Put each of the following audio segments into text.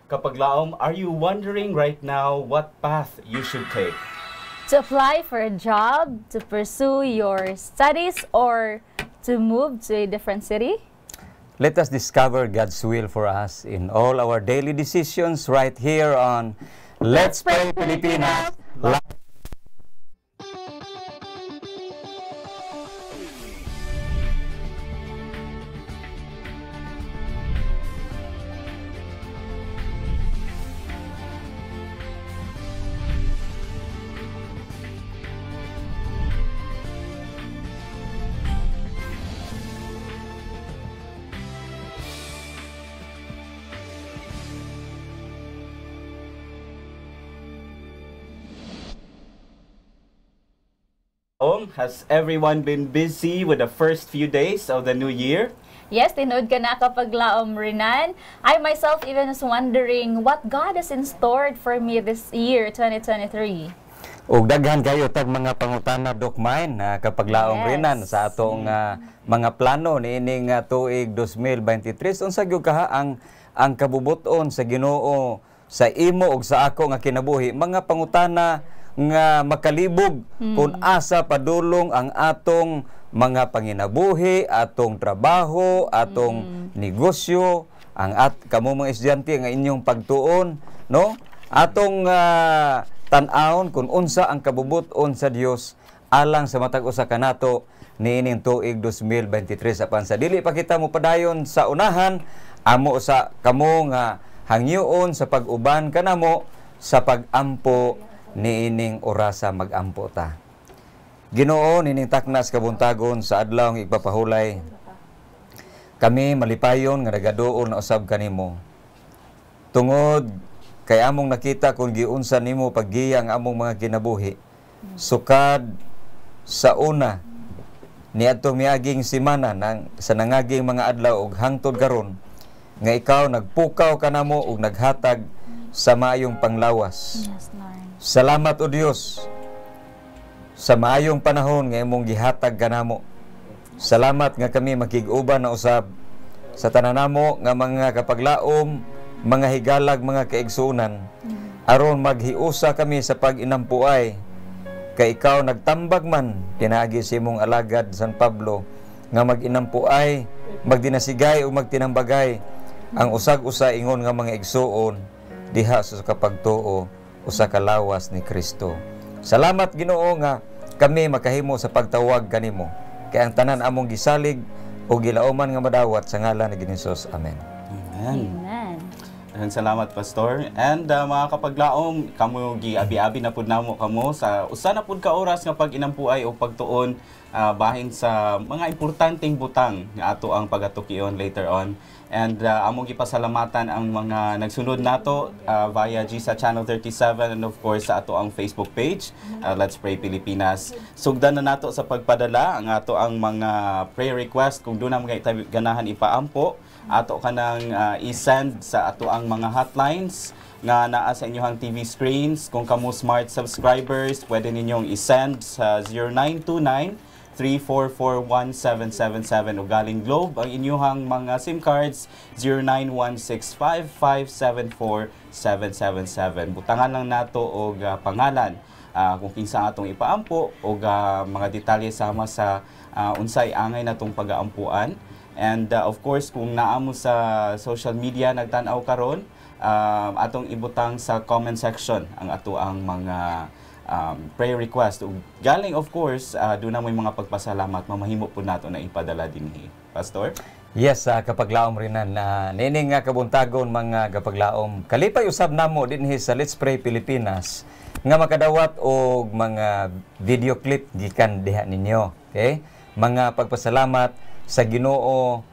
Kapaglaom, are you wondering right now what path you should take? To apply for a job, to pursue your studies, or to move to a different city? Let us discover God's will for us in all our daily decisions right here on Let's Pray Pilipinas. Has everyone been busy with the first few days of the new year? Yes, tinood ka na kapaglaom Rinan. I myself even was wondering what God is in store for me this year, 2023. Ug daghan kayo tag mga pangutana dokmain kapaglaom Rinan sa atong mga plano niining tuig 2023 unsa gyud kaha ang kabubuton sa Ginoo sa imo ug sa ako nga kinabuhi, mga pangutana nga makalibog kung asa padulong ang atong mga panginabuhi, atong trabaho, atong negosyo, ang kamo mga estudyante nga inyong pagtuon, no? Atong tan-awon kung unsa ang kabubuton sa Dios alang sa matag usa kanato niining tuig 2023 apan sa dili pa kita mo padayon sa unahan, amo sa kamo nga hangyoon sa pag-uban kanamo sa pag-ampo niining orasa mag-ampo ta. Ginoo, nining taknas kabuntagon sa adlaw nga ipapahulay, kami malipayon nga nagaduol na usab kanimo. Tungod kay among nakita kung giunsa nimo paggiya ang among mga kinabuhi. Sukad sa una niadtong miaging semana sa nangaging mga adlaw ug hangtod karon nga ikaw nagpukaw kanamo ug naghatag sa maayong panglawas. Yes, Lord. Salamat o Dios sa maayong panahon nga imong gihatag kanamo. Salamat nga kami makig-uban na usab sa tananamo nga mga kapaglaom, mga higalag, mga kaigsunan, aron maghiusa kami sa pag-inampuay kay ikaw nagtambag man pinaagi sa imong alagad San Pablo nga mag-inampuay, magdinasigay o magtinambagay ang usag-usa ingon nga mga igsuon diha sa kapagtuo usa ka lawas ni Kristo. Salamat Ginoo nga kami makahimo sa pagtawag kanimo. Kay ang tanan among gisalig o gilauman nga madawat sa ngalan ni Hesus. Amen. Amen. Amen. Salamat Pastor. And mga kapaglaom, kamo giabi-abi na pud namo kamo sa usa na pud ka oras nga pag-inampuay o pagtuon bahin sa mga importanteng butang nga ato ang pagatukion later on. And among gipasalamatan ang mga nagsunod nato via GSA Channel 37 and of course sa ato ang Facebook page, Let's Pray Pilipinas. Sugdan na nato sa pagpadala ang ato ang mga prayer request kung doon na mga ganahan ipaampo. Ato ka nang i-send sa ato ang mga hotlines nga naa sa inyong TV screens. Kung kamo smart subscribers, pwede ninyong i-send sa 0929-3441777 o galing Globe. Ang inyong mga SIM cards, 091655747777. Butangan lang nato og pangalan kung kinsa atong ipaampo o mga detalye sama sa unsay angay natong pagaampuan. And of course, kung naamo sa social media nagtan-aw karon, atong ibutang sa comment section ang ato ang mga prayer request. Galing of course, doon na may mga pagpasalamat, mamahimo po nato na ipadala dinhi. Pastor? Yes, kapaglaom Rinan. Nining nga kabuntagon mga kapaglaom. Kalipay usab namo dinhi sa Let's Pray Pilipinas nga makadawat og mga video clip gikan diha ninyo. Okay? Mga pagpasalamat sa Ginoo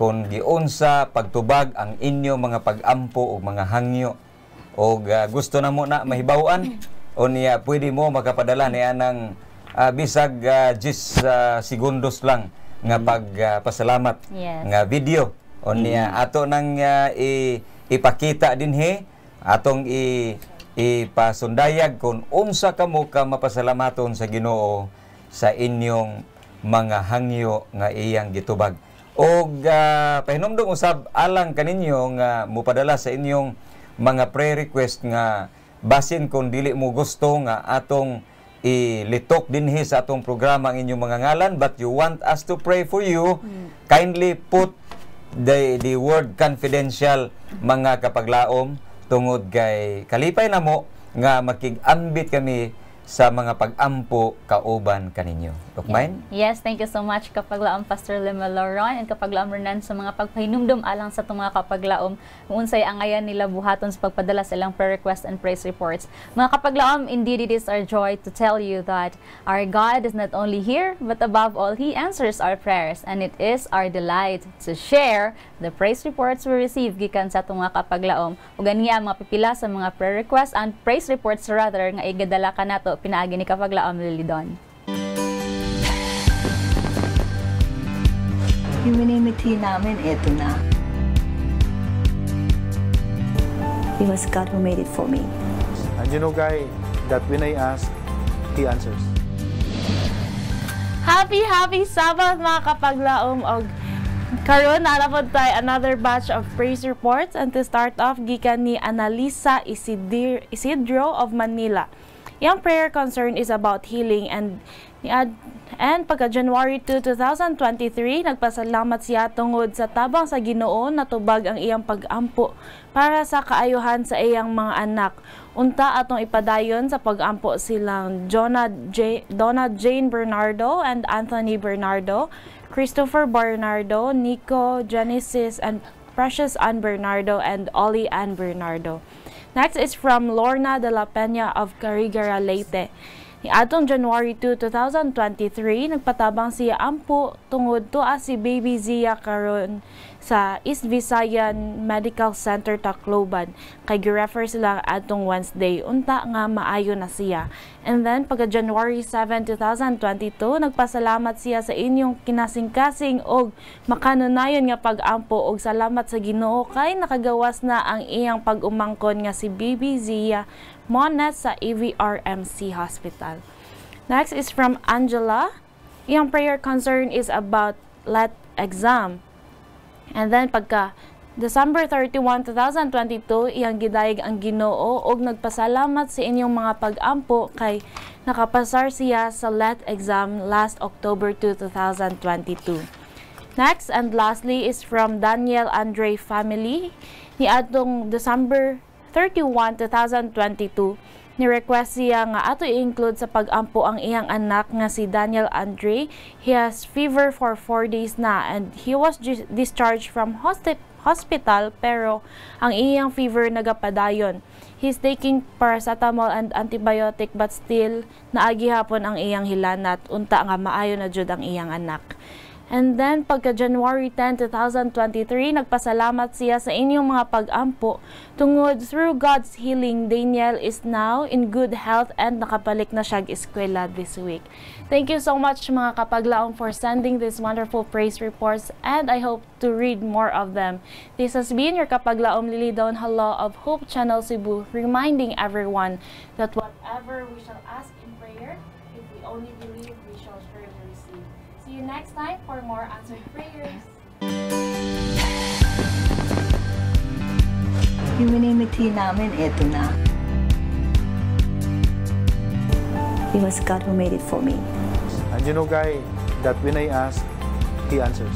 kung giunsa pagtubag ang inyo mga pag-ampo o mga hangyo o gusto na mo na mahibawan o niya pwede mo makapadala niya ng bisag 10 segundos lang nga pagpasalamat nga video o niya ato nang ipakita dinhi atong ipasundayag kung unsa kamo ka mapasalamaton sa Ginoo sa inyong mga hangyo nga iyang gitubag. Og pahinumdum usab alang kaninyo nga mupadala sa inyong mga prayer request nga basin kung dili mo gusto nga atong ilitok dinhi sa atong programa ang inyong mga ngalan, but you want us to pray for you, kindly put the word confidential, mga kapaglaom, tungod kay kalipay na mo nga makig-ambit kami sa mga pag-ampo kauban kaninyo. Dokmain? Yes, thank you so much kapaglaom Pastor Lemaloron and kapaglaom Renan sa mga pagpahinumdum alang sa itong mga kapaglaom kung unsay angayan nila buhaton sa pagpadala sa ilang prayer requests and praise reports. Mga kapaglaom, indeed it is our joy to tell you that our God is not only here, but above all, He answers our prayers, and it is our delight to share the praise reports we receive gikan sa itong mga kapaglaom. O ganiya mga pipila sa mga prayer requests and praise reports rather nga igadala ka nato pinaagi ni kapaglaom Lilidon. Yung minimiti namin, eto na. It was God who made it for me. And you know, Guy, that when I ask, He answers. Happy Sabbath mga kapaglaom og karon narapod tayo another batch of praise reports, and to start off gikan ni Analisa Isidro of Manila. Yung prayer concern is about healing and pagka January 2, 2023, nagpasalamat siya tungod sa tabang sa Ginoo natubag ang iyang pag-ampo para sa kaayuhan sa iyang mga anak. Unta atong ipadayon sa pag-ampo silang Donna Jane Bernardo and Anthony Bernardo, Christopher Bernardo, Nico Genesis and Precious Ann Bernardo, and Ollie Ann Bernardo. Next is from Lorna de la Peña of Carigara, Leyte. Ni atong January 2, 2023, nagpatabang siya ampo tungod tuwa si baby Zia karon sa East Visayan Medical Center Tacloban. Kay gi-refer sila atong Wednesday, unta nga maayo na siya. And then pagka January 7, 2022, nagpasalamat siya sa inyong kinasing-kasing og makanunayon nga pag-ampo og salamat sa Ginoo kay nakagawas na ang iyang pag-umangkon nga si baby Zia Monet sa AVRMC Hospital. Next is from Angela. Iyang prayer concern is about LET exam. And then pagka December 31, 2022, iyang gidayeg ang Ginoo og nagpasalamat sa inyong mga pag-ampo kay nakapasar siya sa LET exam last October 2, 2022. Next and lastly is from Daniel Andre family. Ni atong December 31, 2022, ni-request siya nga ato i-include sa pag-ampo ang iyang anak nga si Daniel Andre. He has fever for 4 days na and he was discharged from hospital pero ang iyang fever nagapadayon. He's taking paracetamol and antibiotic but still naagi hapon ang iyang hilanat. Unta nga maayo na jud ang iyang anak. And then, pagka January 10, 2023, nagpasalamat siya sa inyong mga pag-ampo. Tungod through God's healing, Daniel is now in good health and nakabalik na siya eskwela this week. Thank you so much mga kapaglaom for sending these wonderful praise reports, and I hope to read more of them. This has been your kapaglaom Lilidon Hala of Hope Channel Cebu, reminding everyone that whatever we shall ask in prayer, if we only believe, we shall surely receive. See you next time for more answered prayers. Yung minimiti namin, eto na. It was God who made it for me. And you know, Guy, that when I ask, He answers.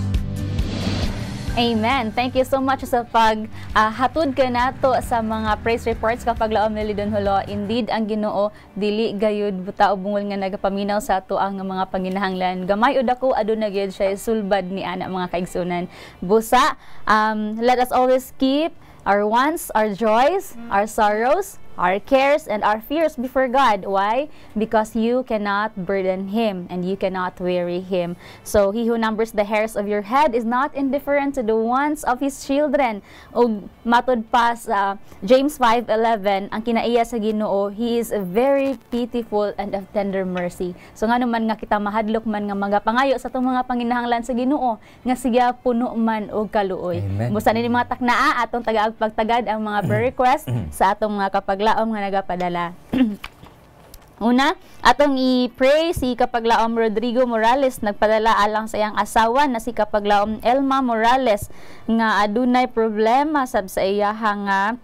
Amen. Thank you so much sa paghatod ka nato sa mga praise reports kapag laom ni Lidon Hulo. Indeed, ang Ginoo dili gayud buta o bungol nga nagapaminaw sa ato ang mga panginahanglan. Gamay ud ako aduna gyud siya sulbad ni ana mga kaigsunan. Busa, let us always keep our wants, our joys, our sorrows, our cares, and our fears before God. Why? Because you cannot burden Him and you cannot weary Him. So, He who numbers the hairs of your head is not indifferent to the wants of His children. O matod pa sa James 5:11, ang kinaiya sa Ginoo, He is very pitiful and of tender mercy. So, nga naman nga kita mahadlok man nga magapangayo sa itong mga panginahanglan sa Ginoo, nga siya puno man og kaluoy. Busa ni mga taknaa atong tagaagpagtagad ang mga prayer request sa atong mga kapaglaom nga nagapadala. Una, atong i-pray si kapaglaom Rodrigo Morales, nagpadala alang sa iyang asawa na si kapaglaom Elma Morales nga adunay problema sab sa iyahang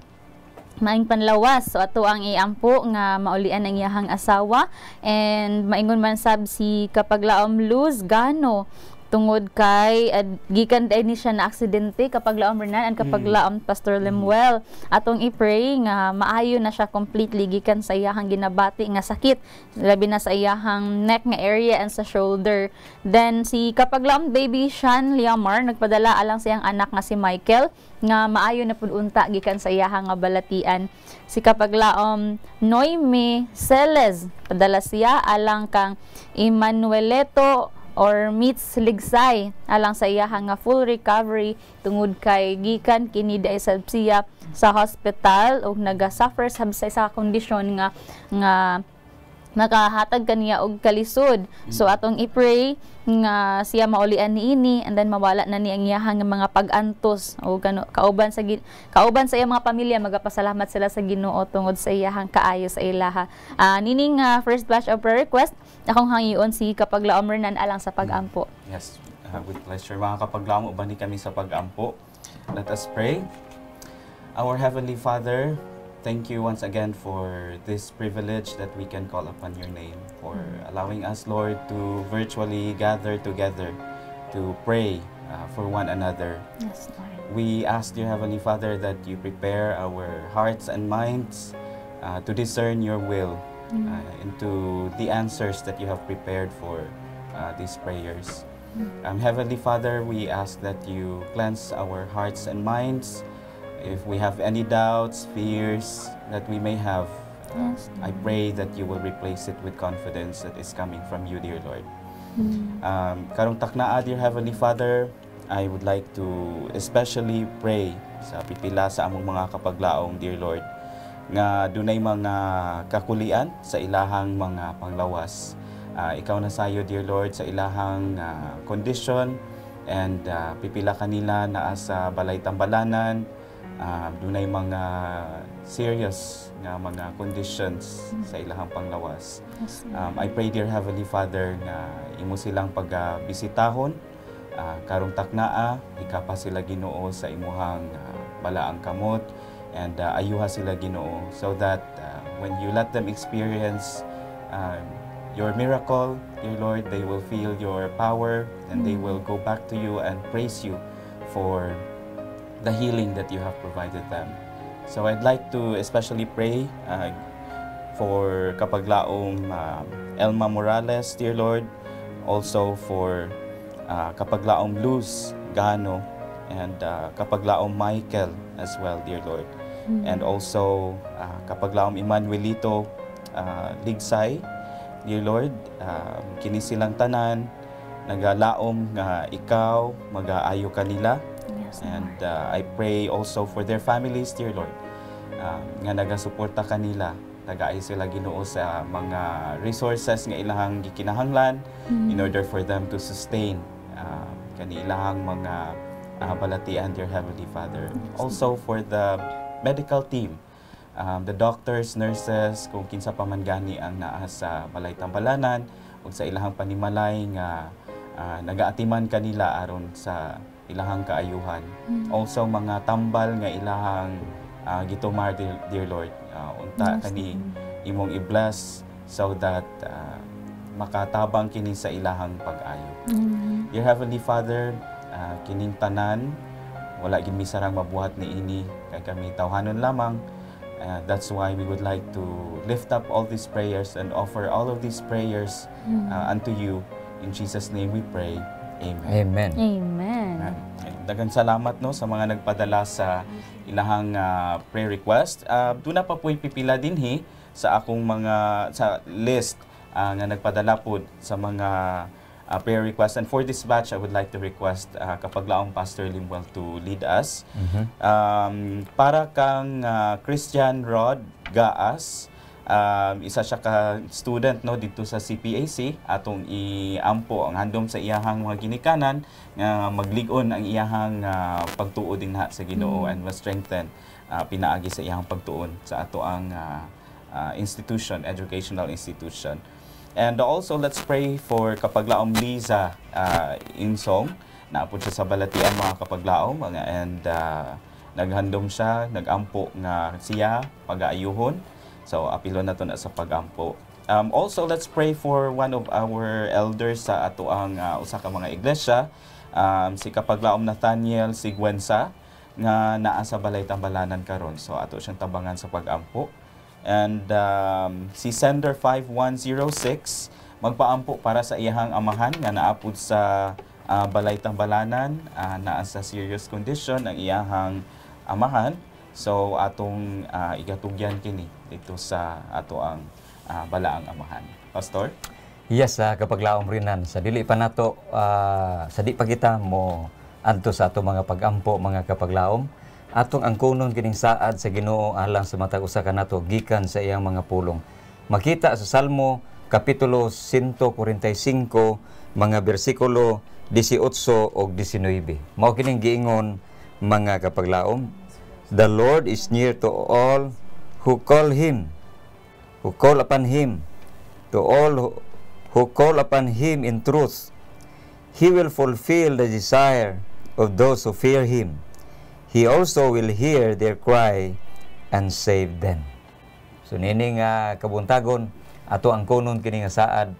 maing panlawas. So ato ang iampo nga maulian ang iyahang asawa, and maingon man sab si kapaglaom Luz Gano tungod kay gikan ni siya na aksidente kapag laom Renan and kapag laom Pastor Lemuel. Atong i-pray nga maayo na siya completely gikan sa iyahang ginabati nga sakit, labi na sa iyahang neck nga area and sa shoulder. Then si kapag laom baby Sean Liamar nagpadala alang sa iyang anak nga si Michael nga maayo na pud unta gikan sa iyahang nga balatian. Si kapag laom Noemi Celes padala siya alang kang Emmanueleto or meets Ligsay alang sa iyahang nga full recovery tungod kay gikan kini dai sa siya sa hospital ug naga-suffer sa kondisyon nga nakahatag kaniya og kalisod. So atong i-pray nga siya maulian niini and then mawala na ni ang iyahang mga pag-antos o kauban sa iyang mga pamilya. Magapasalamat sila sa Ginoo tungod sa iyahang kaayo sa ilaha. Nining first batch of prayer request akong hangion si kapaglaom Renan alang sa pag-ampo. Yes, with pleasure. Mga kapaglaom, ubani kami sa pag-ampo. Let us pray. Our Heavenly Father, thank you once again for this privilege that we can call upon your name, for allowing us, Lord, to virtually gather together to pray for one another. Yes, Lord. We ask, dear Heavenly Father, that you prepare our hearts and minds to discern your will into the answers that you have prepared for these prayers. Heavenly Father, we ask that you cleanse our hearts and minds. If we have any doubts, fears that we may have, I pray that you will replace it with confidence that is coming from you, dear Lord. Karong taknaa, dear Heavenly Father, I would like to especially pray sa pipila sa among mga kapaglaong, dear Lord, nga dunay mga kakulian sa ilahang mga panglawas. Ikaw na sayo, dear Lord, sa ilahang condition, and pipila kanila naa sa balay tambalanan. Dunay mga serious nga mga conditions sa ilahang panglawas. I pray, dear Heavenly Father, nga imo silang pagbisitahon karong taknaa, ikapa sila Ginoo sa imuhang balaang kamot, and ayuha sila Ginoo, so that when you let them experience your miracle, dear Lord, they will feel your power, and they will go back to you and praise you for the healing that you have provided them. So I'd like to especially pray for kapaglaong Elma Morales, dear Lord, also for kapaglaong Luz Gano, and kapaglaong Michael as well, dear Lord. And also kapaglaong Emmanuelito Ligsay, dear Lord, kini silang tanan nagalaom nga ikaw mag-aayo kanila. And I pray also for their families, dear Lord, nga nagasuporta kanila, tagaay sila Ginoo sa mga resources nga ilahang gikinahanglan in order for them to sustain kanilahang mga balatian, dear Heavenly Father. Also for the medical team, the doctors, nurses, kung kinsa pa man gani ang naa sa balay tambalanan ug sa ilahang panimalay nga nagaatiman kanila aron sa ilahang kaayuhan. Also mga tambal nga ilahang gitumar, dear Lord, unta kani imong i-bless so that makatabang kini sa ilahang pag-ayo. Dear Heavenly Father, kining tanan wala gid mi sarang mabuhat niini kay kami tawhanon lamang. That's why we would like to lift up all these prayers and offer all of these prayers unto you. In Jesus' name we pray. Amen. Amen. Amen. Daghang salamat no sa mga nagpadala sa ilahang prayer request. Doon na pa po'y pipila dinhi sa akong mga sa list nga nagpadala po sa mga prayer request. And for this batch, I would like to request kapaglaong Pastor Lemuel to lead us. Para kang Christian Rod Gaas, isa siya ka student no dito sa CPAC, atong iampo ang handom sa iyahang mga ginikanan nga maglig-on ang iyahang pagtuo din sa Ginoo and ma-strengthen pinaagi sa iyahang pagtuon sa ato ang institution, educational institution. And also let's pray for kapaglaom Liza Insong, naapod siya sa balatian mga kapaglaom, and naghandom siya, nagampo nga siya pagaayuhon. So apilo na to na sa pagampo. Also, let's pray for one of our elders sa ato ang usa ka mga iglesia, si Kapaglaom Nathaniel Sigüenza, nga naa sa balay tambalanan karon. So ato siyang tabangan sa pagampo. And si Sender 5106 magpaampo para sa iyahang amahan nga naapod sa balay tambalanan, naa sa serious condition ang iyahang amahan. So atong igatugyan kini dito sa ato ang balaang amahan. Pastor? Yes, Kapaglaom rinan sa dili pa nato sa di pa kita mo adto sa ato mga pagampo mga kapaglaom, atong angkunon kining saad sa Ginoo alang sa matag usa ka nato gikan sa iyang mga pulong. Makita sa Salmo kapitulo 145 mga bersikulo 18 ug 19. Mao kining giingon mga kapaglaom, the Lord is near to all who call upon him, to all who call upon him in truth. He will fulfill the desire of those who fear him. He also will hear their cry and save them. So nining kabuntagon ato ang kunon kini nga saad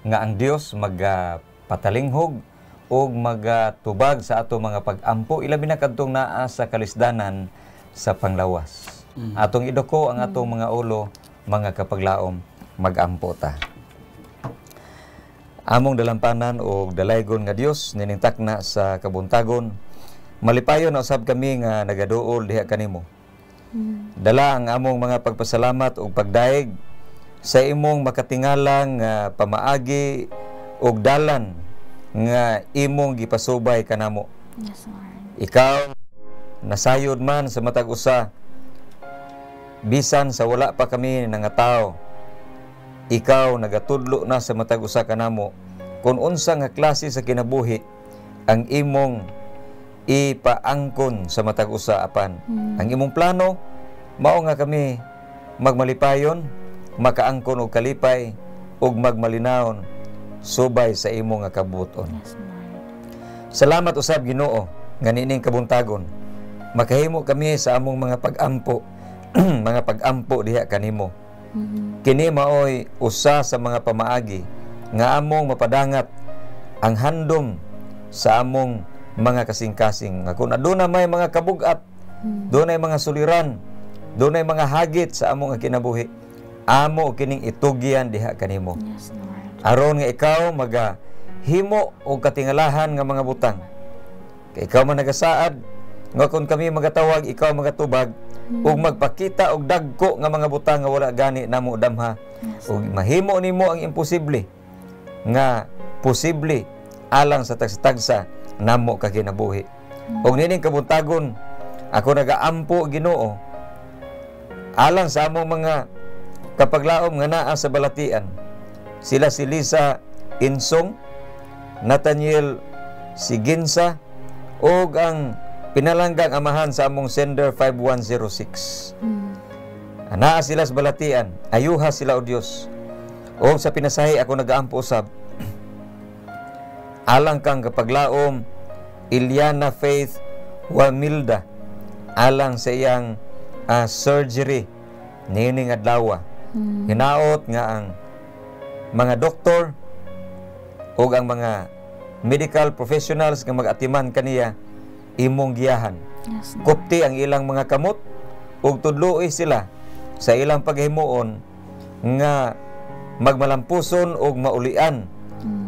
nga ang Dios magpatalinghog ug magatubag sa ato mga pagampo ilabi na kadtong naa sa kalisdanan sa panglawas. Atong idoko ang atong mga ulo mga kapaglaom magampo ta. Among dalampanan o dalaygon nga Dios nining takna sa kabuntagon, malipayon na usab kami nga nagaduol diha kanimo. Dala ang among mga pagpasalamat o pagdaig sa imong makatingalang pamaagi og dalan nga imong gipasubay kanamo. Yes, Lord. Ikaw nasayod man sa matag usa bisan sa wala pa kami nangatao. Ikaw nagatudlo na sa matag usa kanamo kung unsa nga klase sa kinabuhi ang imong ipaangkon sa matag usa apan. Ang imong plano mao nga kami magmalipayon, makaangkon og kalipay ug magmalinawon subay sa imong nga kabuton. Yes, Lord. Salamat usab Ginoo nga nining kabuntagon makahimo kami sa among mga pagampo mga pagampo diha kanimo. Kini maoy usa sa mga pamaagi nga among mapadangat ang handom sa among mga kasing-kasing. Nga kung aduna may mga kabugat, dunay mga suliran, dunay mga hagit sa among kinabuhi, amo kining itugyan diha kanimo. Yes, Lord. Aron nga ikaw magahimo og katingalahan nga mga butang. Kay ikaw man nagasaad nga kung kami magatawag, ikaw magatubag ug magpakita og dagko nga mga butang nga wala gani namo damha. Ug mahimo nimo ang imposible nga posible alang sa tagsa-tagsa namo ka kinabuhi. Ug nining kabuntagon ako nagaampo Ginoo alang sa among mga kapaglaom nga naa sa balatian. Sila si Lisa Insong, Nathaniel Sigüenza ug ang pinalanggang amahan sa among Sender 5106. Anaa sila sa balatian, ayuha sila o Dios. O sa pinasahi ako nagaampo usab. Alang kang kapaglaom Iliana Faith Wamilda alang sa iyang surgery nining adlaw. Hinaot nga ang mga doktor o ang mga medical professionals nga mag-atiman kaniya imong giyahan. Yes, Lord. Kupti ang ilang mga kamot ug tudloi sila sa ilang paghimuon nga magmalampuson ug maulian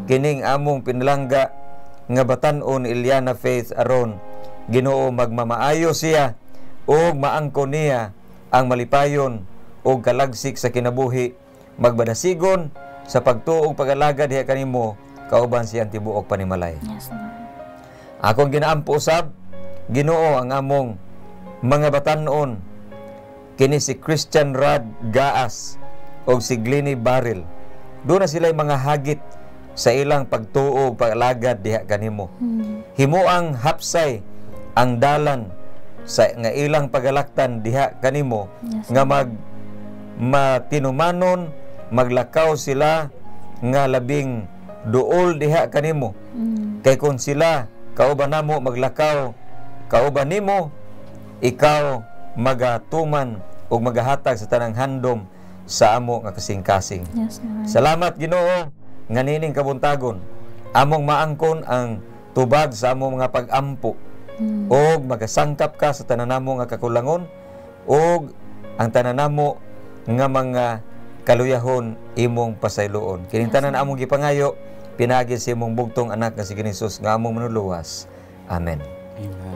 kining among pinalangga nga batan-on Iliana Faith aron Ginoo magmamaayo siya ug maangkon niya ang malipayon ug kalagsik sa kinabuhi, magbadasigon sa pagtuog pag-alaga diha kanimo kauban siyang tibuok panimalay. Yes, Lord. Akong ginaampo usab Ginoo ang among mga batan-on kini si Christian Rad Gaas o si Glini Barrel. Doon na sila mga hagit sa ilang pagtuog pag-alagad diha kanimo. Himuang hapsay ang dalan sa nga ilang pagalaktan diha kanimo. Yes, Nga matinumanon maglakaw sila nga labing duol diha kanimo. Kay kung sila kauban namo maglakaw kauban nimo ikaw magatuman o magahatag sa tanang handom sa amo nga kasing-kasing. Yes, Lord. Salamat Ginoo nga nining kabuntagon. Among maangkon ang tubag sa among mga pag-ampo. Og magasangkap ka sa tanan namo nga kakulangon og ang tanan namo nga mga kaluyahon imong pasayloon. Kining tanan among gipangayo pinagi sa imong bugtong anak nga si Jesus nga among manuluwas. Amen.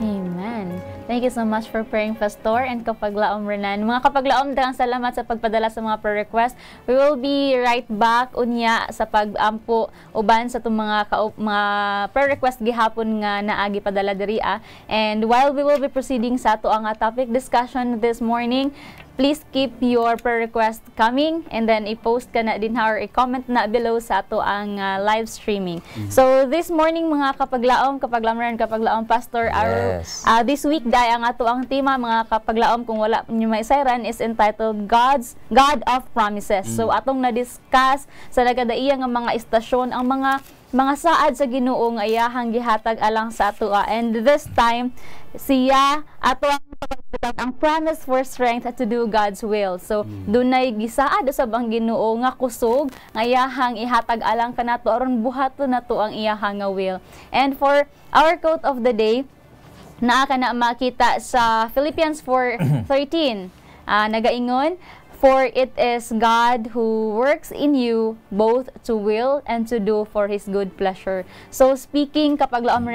Amen. Thank you so much for praying, Pastor, and Kapaglaom Renan. Mga Kapaglaom, daghang salamat sa pagpadala sa mga prayer request. We will be right back unya sa pag-ampo uban sa itong mga prayer request gihapon nga naagi padala diri. And while we will be proceeding sa ato ang topic discussion this morning, please keep your prayer request coming and then i-post ka na din or i-comment na below sa ato ang live streaming. So this morning mga Kapaglaom Pastor, Yes. this week dahil ang ato ang tema mga Kapaglaom, kung wala nyo maisayran, is entitled God of Promises. So atong na-discuss sa nagkadaiya nga mga istasyon ang mga saad sa Ginoo nga iyahang gihatag alang sa ato. And this time siya ato ang promise for strength to do God's will. So dunay gisaad usab ang Ginoo nga kusog nga iyahang ihatag alang kanato aron buhaton nato ang iyahang nga will. And for our quote of the day, naa ka na makita sa Philippians 4:13. Nagaingon, for it is God who works in you both to will and to do for His good pleasure. So speaking kapaglaom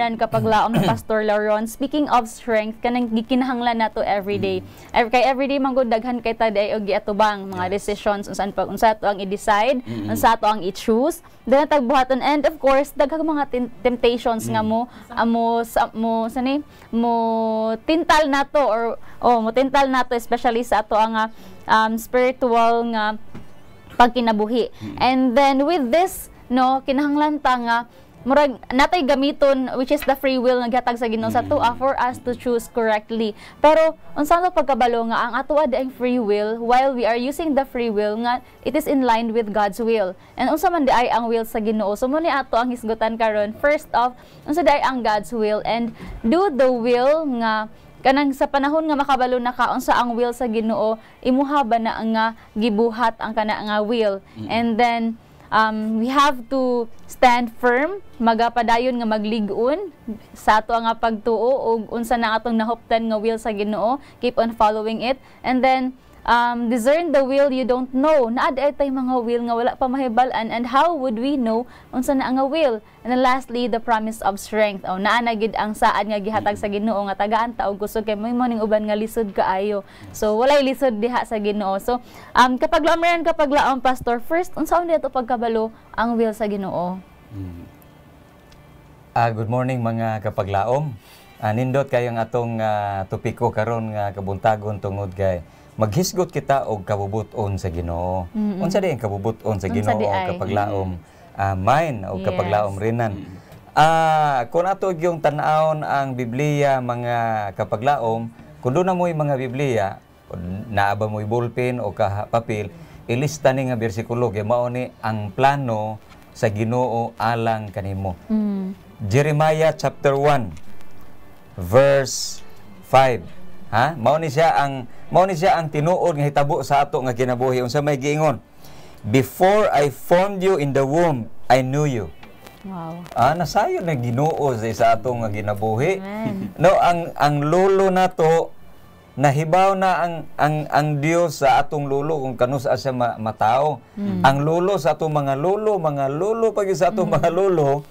Pastor Laron, speaking of strength, kanang gikinahanglan nato everyday. Kay everyday manggod daghan kay ta day og giatubang mga decisions unsa to ang i-decide, unsa to ang i-choose. Then tagbuhaton, and of course daghang mga temptations nga mo tintal nato or mo tintal nato especially sa ato ang spiritual nga pagkinabuhi. And then with this, kinahanglan ta nga murag natay gamiton, which is the free will nga gihatag sa Ginoo sa tua for us to choose correctly. Pero unsa to pagkabalo nga ang atoa daing free will, while we are using the free will nga it is in line with God's will. And unsa man di ay ang will sa Ginoo, so mo ni ato ang hisgutan karon. First off, unsa di ay ang God's will, and do the will nga kanang sa panahon nga makabalo na ka unsa ang will sa Ginoo, imuha ba na nga gibuhat ang kana nga will. And then we have to stand firm, magapadayon nga maglig-on sa ato nga pagtuo og unsa na atong nahuptan nga will sa Ginoo, keep on following it. And then discern the will you don't know. Naa tay mga will nga wala pa mahibal-an, and how would we know unsa na nga will? And then lastly, the promise of strength. Naa na gid ang saad nga gihatag sa Ginoo nga tagaan ta og kusog kay may morning uban nga lisod kaayo. So walay lisod diha sa Ginoo. So kapaglaom Pastor, first unsa man dito pagkabalo ang will sa Ginoo? Good morning mga kapaglaom. Nindot kayong atong topiko karon nga kabuntagon tungod kay maghisgot kita og kabubuton sa Ginoo. Unsa di ang kabubuton sa Ginoo kapaglaom mine o kapaglaom Renan. Kung ato yung tan-awon ang Biblia mga kapaglaom, kung doon na mo'y mga Biblia, naaba mo'y ballpen o papel, ilista ni nga bersikulo kay mao ni ang plano sa Ginoo alang kanimo. Jeremiah chapter 1 verse 5. Mao ni siya ang tinuod nga hitabo sa ato nga kinabuhi. Unsa may giingon? Before I formed you in the womb, I knew you. Wow. Nasayo na Ginoo sa ato nga ginabuhi. No, ang lolo nato nahibaw na ang Dios sa atong lolo kung kanus siya matao. Ang lolo sa atong mga lolo pag sa atong mga lolo,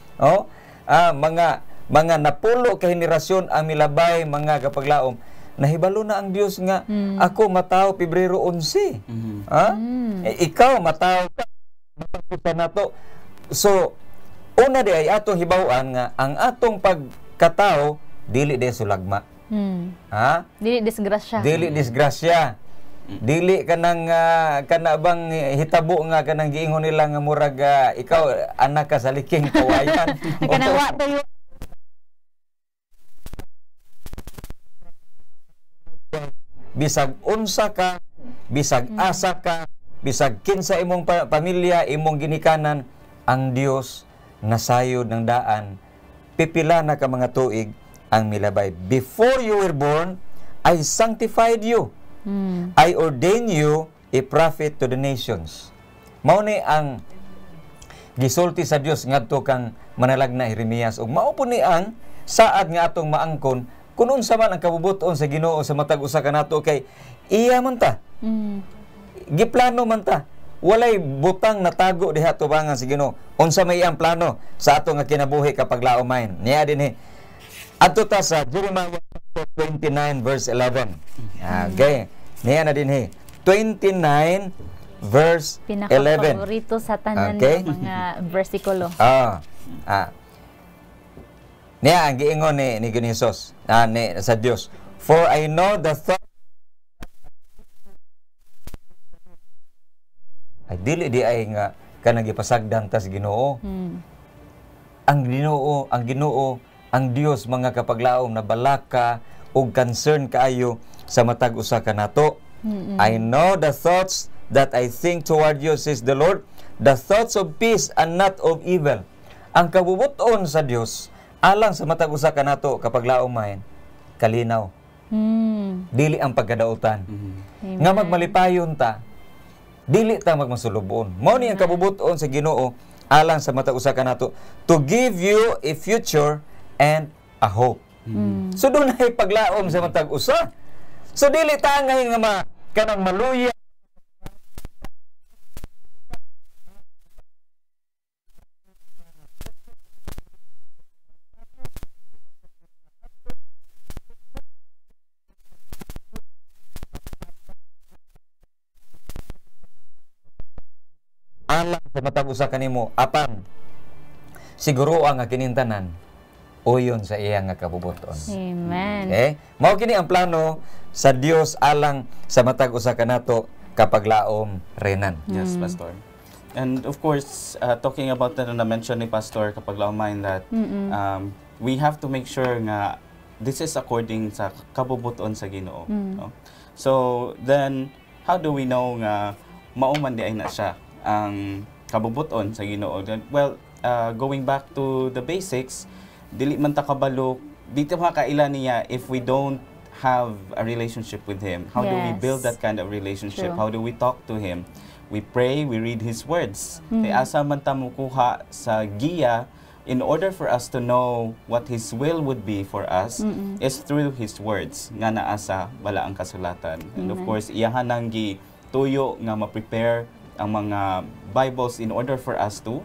mga napulo ka henerasyon ang milabay mga kapaglaom. Nahibalo na ang Dios nga ako matao Pebrero 11. Ikaw matao ka nato. So una di ay atong hibaw-an nga ang atong pagkatao dili di sulagma. Dili disgrasya. Dili kanang kanabang hitabo nga kanang giingon nila nga murag ikaw anak ka sa liking kawayan. Kanang wa tayo bisag unsa ka, bisag asa ka, bisag kinsa imong pamilya, imong ginikanan, ang Dios nasayod ng daan, pipila na ka mga tuig ang milabay. Before you were born, I sanctified you. I ordain you a prophet to the nations. Mao ni ang gisulti sa Dios ngadto kang manalag na Jeremias ug mao po ni ang saad nga atong maangkon kun unsa man ang kabubuton sa Ginoo sa matag usa kanato kay iya man ta. Giplano man ta. Walay butang natago diha tubangan sa Ginoo. Unsa may iyang plano sa ato nga kinabuhi kapag laomayn. Niya dinhi. Adto ta sa Jeremiah 29 verse 11. Okay. Niya na dinhi. 29 verse 11. Pinaka-paborito sa tanan ng mga bersikulo. Niya ang giingon ni Jesus ni sa Dios. For I know the thought ay dili di ay nga kanang gipasagdan tas Ginoo. Ang Ginoo, ang Dios mga kapaglaom na balaka ug concern kaayo sa matag usa kanato. I know the thoughts that I think toward you, says the Lord, the thoughts of peace and not of evil. Ang kabubuton sa Dios alang sa matag usa kanato kapag laomayan kalinaw. Dili ang pagkadautan. Nga magmalipayon ta, dili ta magmasulubon. Mao ni ang kabubuton sa Ginoo alang sa matag usa kanato to give you a future and a hope. So dunay paglaom sa matag usa. So dili ta ngay nga kanang maluya alang sa matag usa kanimo apan siguro ang kinintanan uyon sa iya nga kabubuton. Amen. Okay? Mao kini ang plano sa Dios alang sa matag usa kanato kapag laom renan. Yes, Pastor. And of course, talking about that na mention ni Pastor kapag laumain that we have to make sure nga this is according sa kabubuton sa Ginoo. No? So then how do we know nga mauman di ay na siya ang kabubuton sa Ginoo? Well, going back to the basics, dili man ta kabalo dito makaila niya if we don't have a relationship with Him. How do we build that kind of relationship? True. How do we talk to Him? We pray, we read His words. Kay asa man ta mukuha sa giya in order for us to know what His will would be for us is through His words nga naa sa balaang kasulatan. And of course, iyahan nang gituyo nga ma-prepare ang mga Bibles in order for us to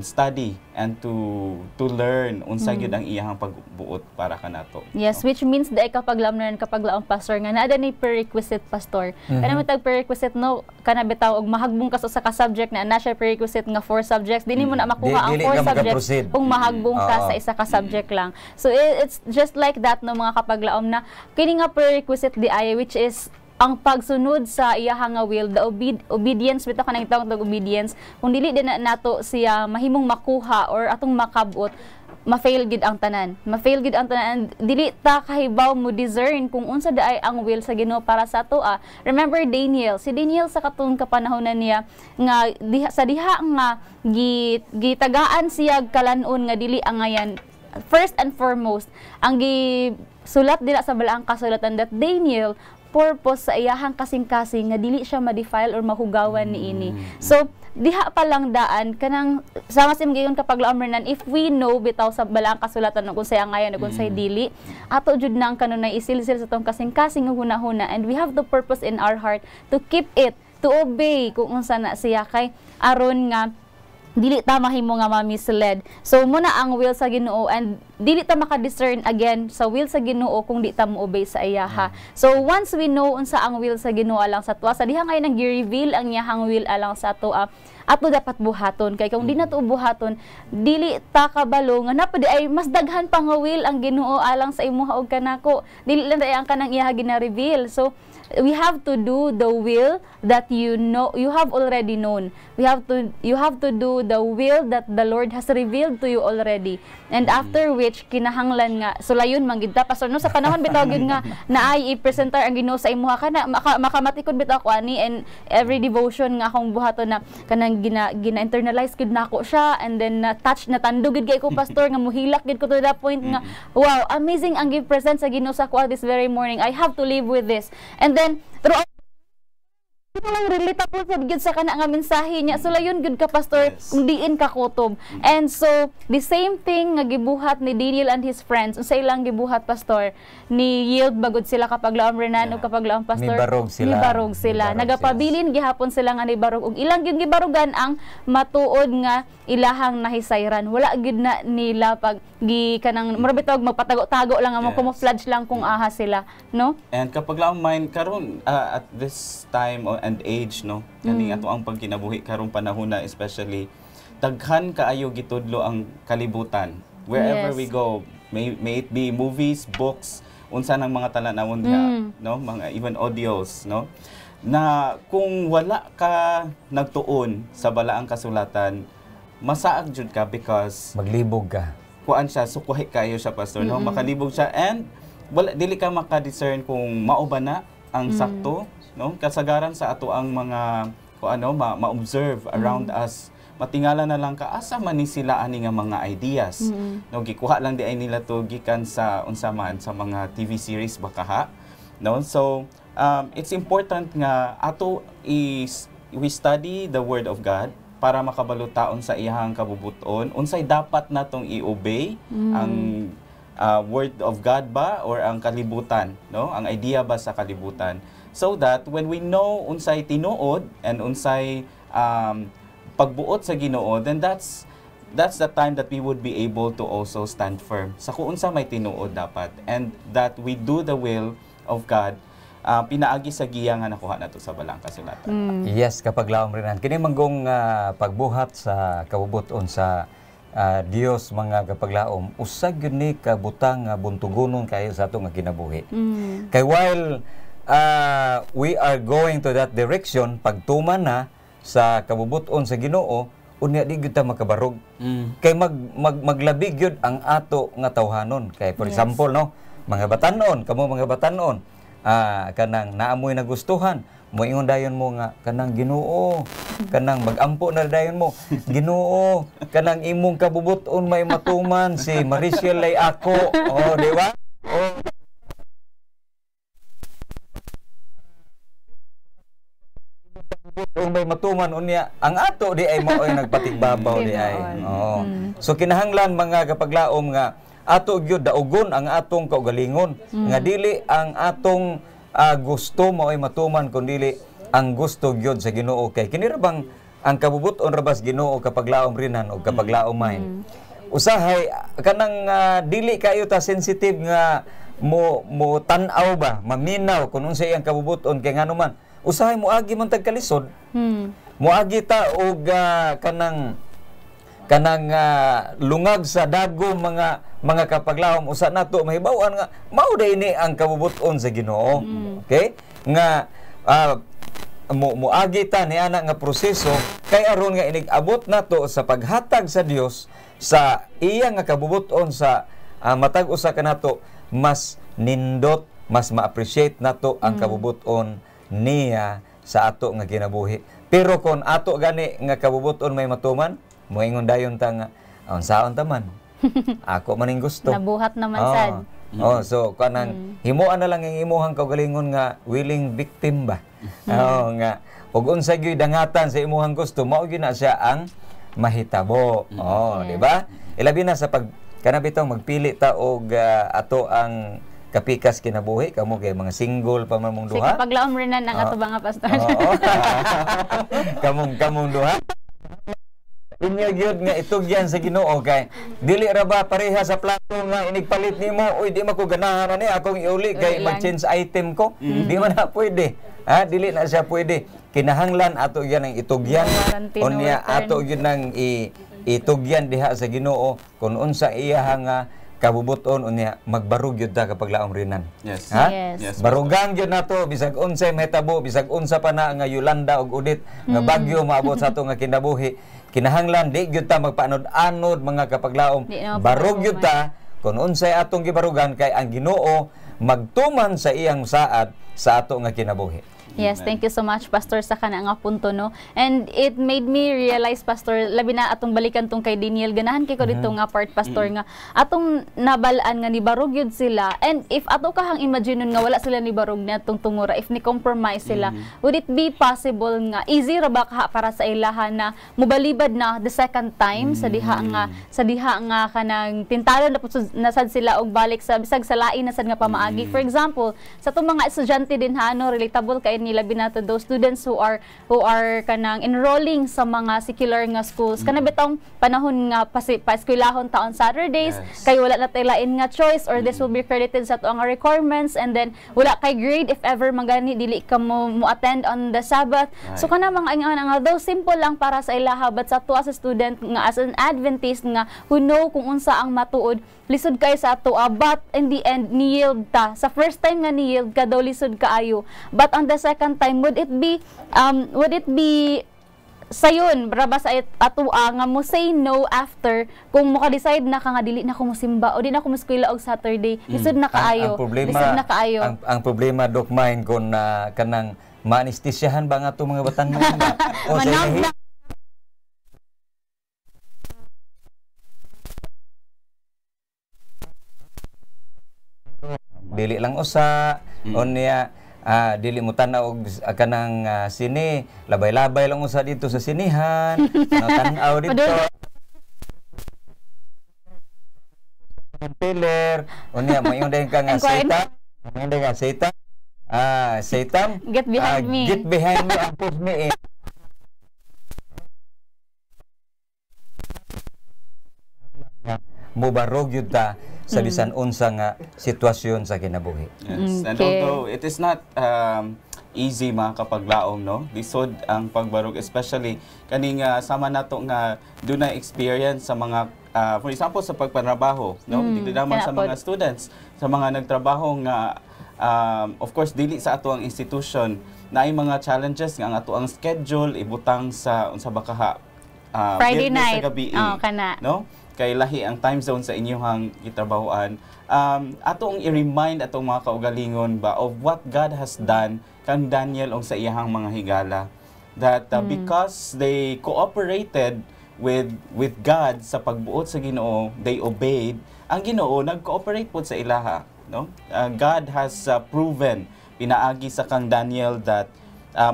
study and to learn unsa gyud ang iyang pagbuot para kanato. Yes, which means dai kapag lamnan kapag laong pastor nga naa ni prerequisite pastor. Kana matag prerequisite no kana bitaw og mahagbong ka sa usa ka subject na siya prerequisite nga 4 subjects dili mo na makuha ang 4 subjects kung mahagbong ka sa isa ka subject lang. So it's just like that no mga kapag laom na kini nga prerequisite di ay which is ang pagsunod sa iyahang nga will, the obedience, bitaw kanang tawag og obedience, kung dili din na nato siya mahimong makuha or atong makabot, ma-fail gid ang tanan. Ma-fail gid ang tanan. Dili ta kahibaw mo discern kung unsa daay ang will sa Ginoo para sa ato. Remember Daniel, si Daniel sa katong kapanahonan niya nga diha nga gitagaan siya kalanon nga dili angayan. First and foremost, ang gisulat dila sa balaang kasulatan that Daniel purpose sa iyahang kasing-kasing nga dili siya ma-defile or mahugawan niini. So diha pa lang daan kanang sama sim gayon kapag laomrenan if we know bitaw sa balaang kasulatan kung say angayan kung say dili ato jud nang kanunay isilsil sa tong kasing-kasing nga hunahuna and we have the purpose in our heart to keep it, to obey kung unsa na siya kay aron nga dili ta mahimo nga ma-misled. So muna ang will sa Ginoo and dili ta maka-discern again sa will sa Ginoo kung di ta mo-obey sa iyaha. So once we know unsa ang will sa Ginoo alang sa tuwa, sa diha ngay nang gi-reveal ang iyahang will alang sa tuwa, ato dapat buhaton kay kung di nato buhaton dili ta kabalo nga napudi ay mas daghan pa nga will ang Ginoo alang sa imuha og kanako. Dili lang ang kanang iyaha gina-reveal. So we have to do the will that you know you have already known. You have to do the will that the Lord has revealed to you already. And after which kinahanglan nga sulayon man gid ta pastor no sa panahon bitaw gyud nga naay i-presentar ang Ginoo sa imuha kana makamatikod bitaw ko ani and every devotion nga akong buhaton na kanang kanang gina-internalize gid nako siya, and then na-touch na tandog gid kay ko pastor nga muhilak gid ko to the point nga wow, amazing ang give present sa Ginoo sa ko this very morning. I have to live with this. And then throughout lang relatable sa gid sa kana nga mensahe niya. So layon gud ka pastor kung diin ka kutob. And so the same thing nga gibuhat ni Daniel and his friends, unsay ilang gibuhat pastor ni yield bagod sila kapag laom Renan o kapag laom pastor Nibarog sila. Nibarog sila. Nagapabilin gihapon sila nga nibarog ug ilang gyud gibarugan ang matuod nga ilahang nahisayran. Wala gyud na nila pag gi kanang murabitog magpatago-tago lang ang camouflage lang kung aha sila, no? And kapag lang mind karon at this time and age, no, kani ato ang pagkinabuhi karong panahon na, especially daghan kaayo gitudlo ang kalibutan wherever we go, may it be movies, books, unsa nang mga talanawon diha, no, mga even audios, no, na kung wala ka nagtuon sa balaang kasulatan, masaag jud ka because Maglibog ka. kuan siya, sukuhi kayo siya pastor, no, makalibog siya, and wala dili ka maka-discern kung mao ba na ang sakto, no, kasagaran sa ato ang mga ma-observe around us. Matingala na lang ka asa man ni sila ani nga mga ideas, no, gikuha lang di ay nila to gikan sa unsa man sa mga TV series baka ha, no. So it's important nga ato is we study the word of God para makabalutaon sa iyang kabubuton unsay dapat natong i-obey, ang word of God ba or ang kalibutan, no, ang idea ba sa kalibutan, so that when we know unsay tinuod and unsay pagbuot sa Ginoo, then that's the time that we would be able to also stand firm sa kung unsa may tinuod dapat, and that we do the will of God, pinaagi sa giya nga nakuha nato sa balang kasulatan. Yes, kapag laom Renan. Kini manggong pagbuhat sa kabubuton sa Dios mga kapaglaom, usag yun ni kabutang buntugunon kayo sa atong kinabuhi. Kay while we are going to that direction, pagtuman na sa kabubuton sa Ginoo, unya di gyud ta makabarog. Kay maglabig gyud ang ato nga tawhanon. Kay for example, no, mga batanon, kamo mga batanon, kanang naamoy nagustuhan, moingon dayon mo nga kanang Ginoo, kanang magampo na dayon mo, Ginoo, kanang imong kabubuton may matuman si Mariciel lay ako, oh, di ba? Oh. Kung may matuman unya, ang ato di ay maoy nagpatigbabaw di ay. Oh. So kinahanglan mga kapaglaom nga ato gyud daugon ang atong kaugalingon, nga dili ang atong gusto mao'y matuman kundi ang gusto gyud sa Ginoo. Kay kini ra bang ang kabubuton rabas Ginoo kapag laom Renan o kapag laom mind. Usahay kanang dili kayo ta sensitive nga mo tan-aw ba, maminaw kung unsay ang kabubuton, kay ngano man usahay mo agi man tagkalisod. Moagi ta og kanang lungag sa dago mga kapaglaom, usa nato mahibaw-an nga mao ini ang kabubuton sa Ginoo. Okay, nga moagi ta ni ana nga proseso kay aron nga inig-abot nato sa paghatag sa Dios sa iya nga kabubuton sa matag usa kanato, mas nindot, mas ma-appreciate nato ang kabubuton niya sa ato nga kinabuhi. Pero kung ato gani nga kabubuton may matuman, moingon dayon ta nga unsaon ta man, ako maning gusto nabuhat naman sad. So kanang himuan na lang ang imuhang kaugalingon nga willing victim ba, nga ug unsa gyud dangatan sa imuhang gusto, mao gyud na siya ang mahitabo. Di ba? Ilabi na sa pag kanabitaw magpili ta og ato ang kapikas kinabuhi, kamo kay mga single pa man mong duha. Sige, paglaom Renan ang ato mga pastor. kamong duha. Inyo gyud nga itugyan sa Ginoo, kay dili ra ba pareha sa plato nga inigpalit nimo, uy di man ko ganahan ani akong iuli kay mag-change item ko. Di man na pwede. Dili na siya pwede. Kinahanglan ato yan ang itugyan. Unya ato gyud nang itugyan diha sa Ginoo kung unsa iya nga kabubuton, unya magbarug gyud ta kapag laom Renan. Yes. Yes. Barugang gyud nato bisag unsay mahitabo, bisag unsa pa na nga Yolanda ug Udit nga bagyo maabot sa ato nga kinabuhi. Kinahanglan di gyud ta magpaanod-anod mga kapaglaom. Barug gyud ta kung unsay atong gibarugan, kay ang Ginoo magtuman sa iyang saad sa ato nga kinabuhi. Yes, Amen. thank you so much, Pastor, sa kana nga punto, no? And it made me realize, Pastor, labi na atong balikan tong kay Daniel, ganahan kay ko dito nga part, Pastor, nga atong nabalaan nga nibarog yun sila. And if ato kahang imagine nun nga wala sila nibarog na atong tungura, if ni-compromise sila, would it be possible nga, easy ra ba kaha para sa ilahan na mubalibad na the second time sa diha nga kanang tintalo na nasad sila og balik sa bisag sa lain nasad nga pamaagi. For example, sa itong mga estudyante din ha, no, relatable kay nila binato those students who are kanang enrolling sa mga secular nga schools. Kana bitong panahon nga pa-eskwelahon taon Saturdays, kay wala na tay lain nga choice or this will be credited sa tuang requirements, and then wala kay grade if ever magani dili ka mo attend on the Sabbath. So kana mga nga though simple lang para sa ilaha, but sa tuwa sa student nga as an Adventist nga who know kung unsa ang matuod, lisod kay sa ato, but in the end ni-yield ta. Sa first time nga ni-yield ka daw lisod kaayo, but on the second time would it be sayon braba sa ato nga mo say no after kung mo ka-decide na ka nga dili na ko mosimba o di na ko moskwela og Saturday, lisod na kaayo. Ang problema Doc Mine kung kanang maanestisyahan ba nga to mga batan mo o sa dili lang usa unya dili mo tanaw og kanang sini labay-labay lang usa dito sa sinihan tan-aw dito pillar unya mayon dayon ka nga Satan get behind me and push me in. Mubarog yun ta sa bisan unsa nga sitwasyon sa kinabuhi. Yes. And although it is not easy mga kapaglaom, no? Lisod ang pagbarog, especially kaning sama nato nga doon na experience sa mga for example sa pagpanrabaho, no? Dili naman sa mga students, sa mga nagtrabaho nga of course dili sa ato ang institution na ay mga challenges nga ang ato ang schedule ibutang sa unsa ba kaha Friday night sa gabi, kana no? Kay lahi ang time zone sa inyong gitrabahoan. Atong i-remind atong mga kaugalingon ba of what God has done kang Daniel o sa iyahang mga higala. That because they cooperated with God sa pagbuot sa Ginoo, they obeyed, ang Ginoo nag-cooperate po sa ilaha. No? God has proven, pinaagi sa kang Daniel that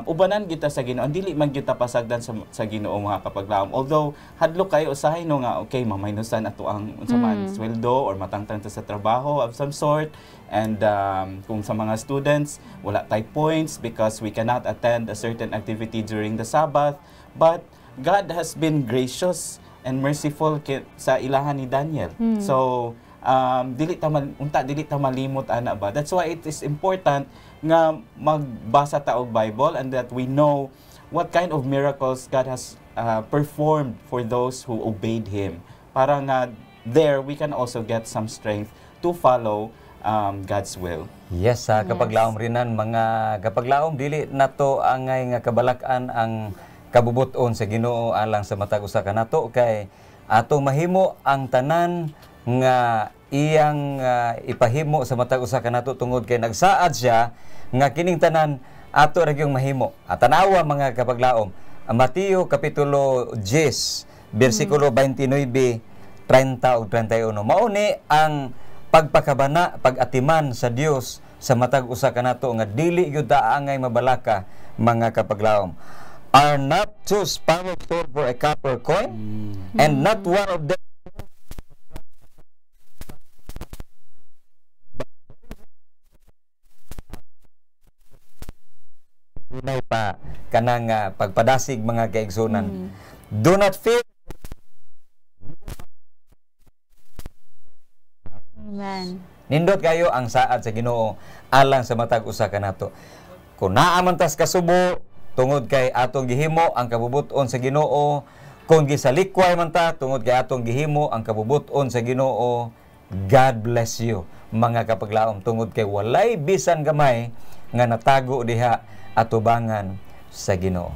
ubanan kita sa Ginoo, dili man kita pasagdan sa Ginoo mga kapaglaom. Although hadlo kayo usahay no nga okay mamaynusan ato ang unsa man sweldo or matangtang ta sa trabaho of some sort, and kung sa mga students wala tay points because we cannot attend a certain activity during the Sabbath, but God has been gracious and merciful sa ilahan ni Daniel. So dili ta malimot ana ba. That's why it is important nga magbasa ta og Bible and that we know what kind of miracles God has performed for those who obeyed Him. Para nga there we can also get some strength to follow God's will. Yes, kapaglaom rinan mga kapaglaom dili nato angay nga kabalak-an ang kabubuton sa Ginoo alang sa matag usa kanato kay ato mahimo ang tanan nga iyang ipahimo sa matag usa kanato tungod kay nagsaad siya nga kining tanan ato ra gyung mahimo. Tanawa mga kapaglaom, Mateo kapitulo 10 bersikulo 29, 30 ug 31. Mao ni ang pagpakabana, pag-atiman sa Dios sa matag usa kanato nga dili gyud ta angay mabalaka mga kapaglaom. Are not two sparrows sold for a copper coin, and not one of them dunay pa kanang pagpadasig mga kaigsunan. Do not fear. Amen. Nindot kayo ang saad sa Ginoo alang sa matag usa kanato. Kung naa man tas kasubo tungod kay atong gihimo ang kabubuton sa Ginoo, kung gisalikway man ta tungod kay atong gihimo ang kabubuton sa Ginoo, God bless you mga kapaglaom tungod kay walay bisan gamay nga natago diha atubangan sa Ginoo.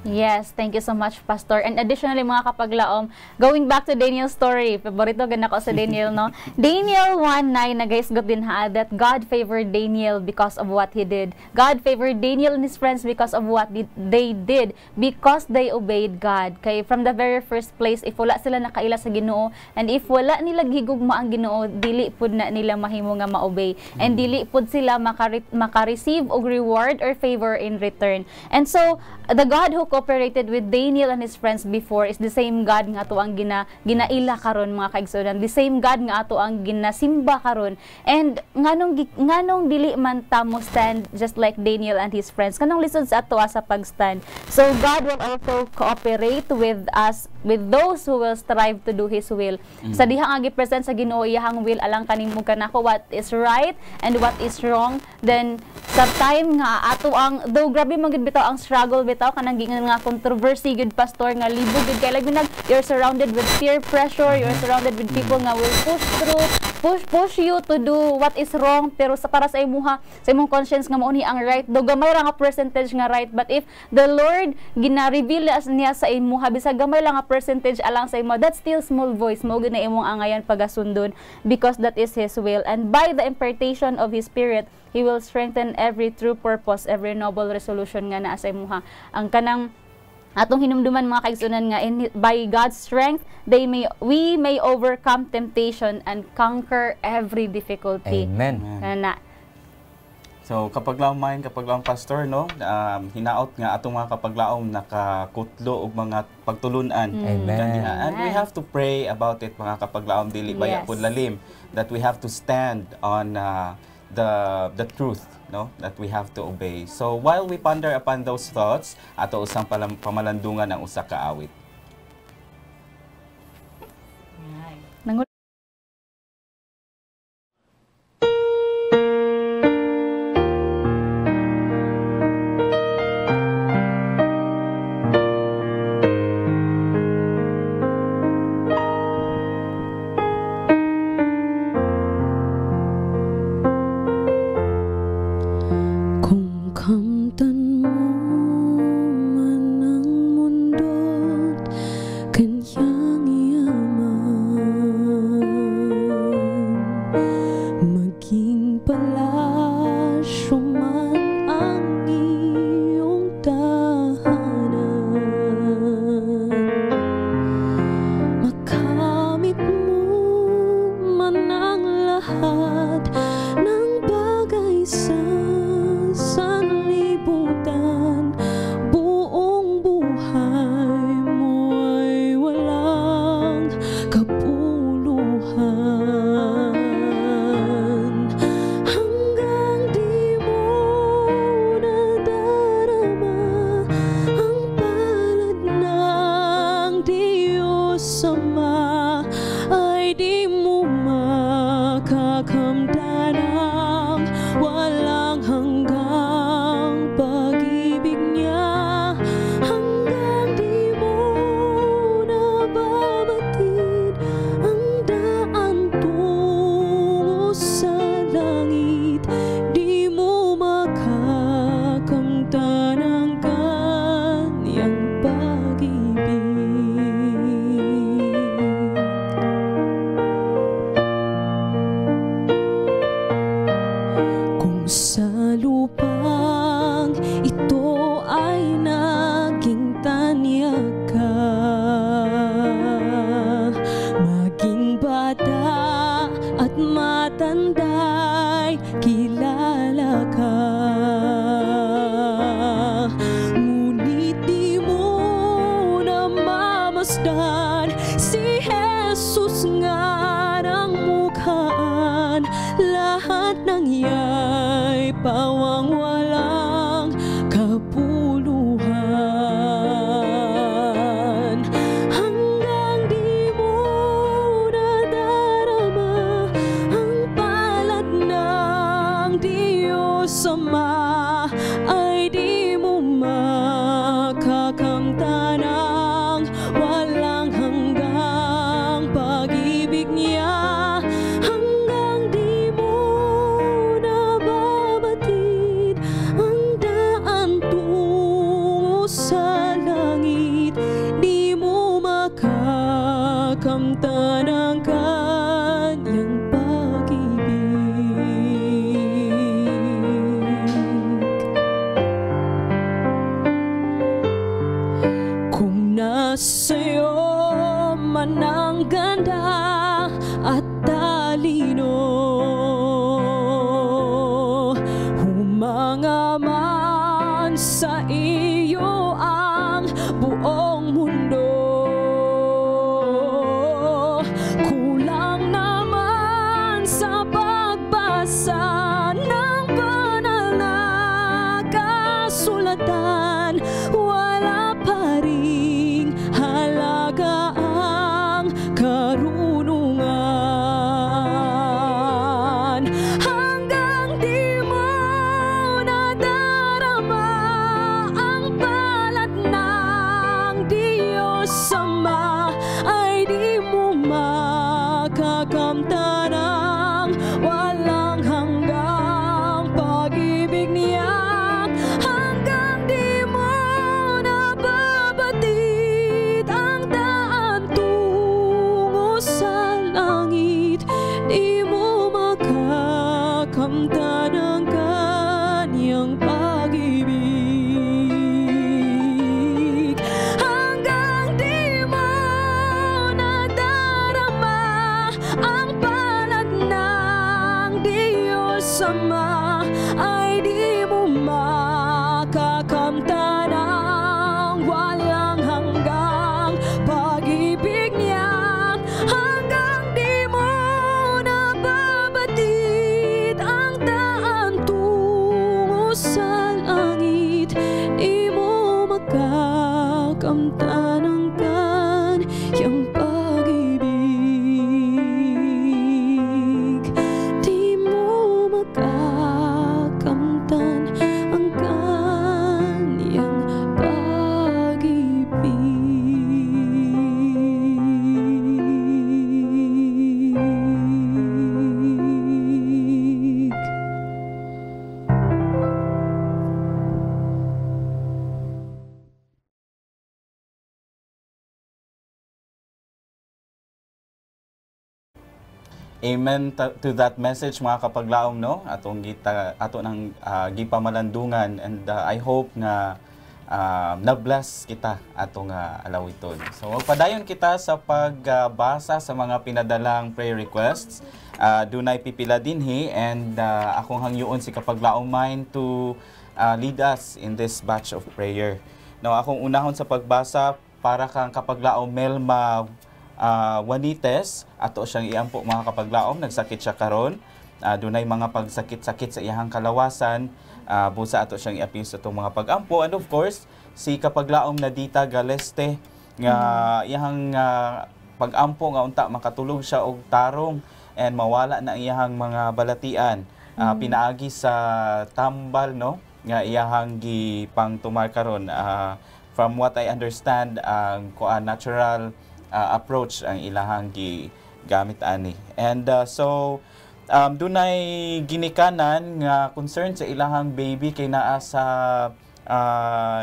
Yes, thank you so much, Pastor. And additionally, mga kapaglaom, going back to Daniel's story, paborito ganda ko sa Daniel, no? Daniel 1:9, nagaisgot din ha, that God favored Daniel because of what he did. God favored Daniel and his friends because of what they did, because they obeyed God. Kay from the very first place, if wala sila nakaila sa Ginoo, and if wala nila gigugma ang Ginoo, dili pud na nila mahimo nga ma-obey. And dili pud sila maka-receive og reward or favor in return. And so, the God who cooperated with Daniel and his friends before is the same God nga ato ang ginaila karon, mga kaigsunan. The same God nga ato ang ginasimba karon. And nganong dili man ta mo stand just like Daniel and his friends. Kanang lisod sa ato sa pagstand. So God will also cooperate with us, with those who will strive to do His will. Sa dihang agi present sa Ginoo iyang will alang kanimo kanako what is right and what is wrong. Then sa time nga ato ang, though grabe man gid bitaw ang struggle bitaw kanang nga controversy gud, Pastor, nga libog gud kay like you're surrounded with peer pressure, you're surrounded with people nga will push you to do what is wrong, pero para sa imong conscience nga mao ni ang right, do gamay ra nga percentage nga right, but if the Lord gina-reveal niya sa imuha bisag gamay lang nga percentage alang sa imo, that still small voice mo gid na imong angayan pagasundon, because that is His will. And by the impartation of His Spirit, He will strengthen every true purpose, every noble resolution nga naa sa imuha. Ang kanang atong hinumduman, mga kaigsunan, nga by God's strength we may overcome temptation and conquer every difficulty. Amen. Na. So kapag lang Pastor, no, hinaot nga atong mga kapaglaom nakakutlo og mga pagtulunan. Amen. And we have to pray about it, mga kapaglaom, dili baya pud lalim, that we have to stand on the truth, no, that we have to obey. So while we ponder upon those thoughts, ato usang pamalandungan ang usa ka awit. Kung kamtan mo man ang mundo naman sa iyo ang buong mundo. Kulang naman sa pagbasa ng banal na kasulatan, wala pa ring halaga ang karunungan. Hanggang di mo nadarama ang balat ng Diyos Ama, ay di mo makakamtan ang walang hanggang pag-ibig niya. Hanggang di mo nababatid ang daan tungo sa langit, di mo makakamtan ang kanyang pag-ibig. Hanggang di mo nadarama ang balat ng Diyos Ama, ay di mo makakamtan ang walang hanggang pag-ibig niya. Hanggang di mo nababatid ang daan tungo sa langit, di mo makakamtan ang kanyang pag-ibig. Di mo makakamtan ang kanyang pag-ibig. Amen to that message mga kapaglaom, no? Atong ato ng gipamalandungan, and I hope na na-bless kita atong alawiton. So padayon kita sa pagbasa sa mga pinadalang prayer requests. Dunay pipila dinhi, and akong hangyoon si kapaglaom mind to lead us in this batch of prayer. Now akong unahon sa pagbasa para kang kapaglaom Melma Juanites, ato siyang iampo mga kapaglaom, nagsakit siya karon. Dunay mga pagsakit-sakit sa iyang kalawasan, busa ato siyang iapil sa itong mga pagampo. And of course, si kapaglaom Nadita Galeste, nga iyang pagampo nga unta makatulog siya og tarong and mawala na iyang mga balatian. Pinaagi sa tambal, no, nga iyang gipang tumar karon. From what I understand, ang natural approach ang ilahang gamit ani. And so dunay ginikanan nga concern sa ilahang baby kay naa sa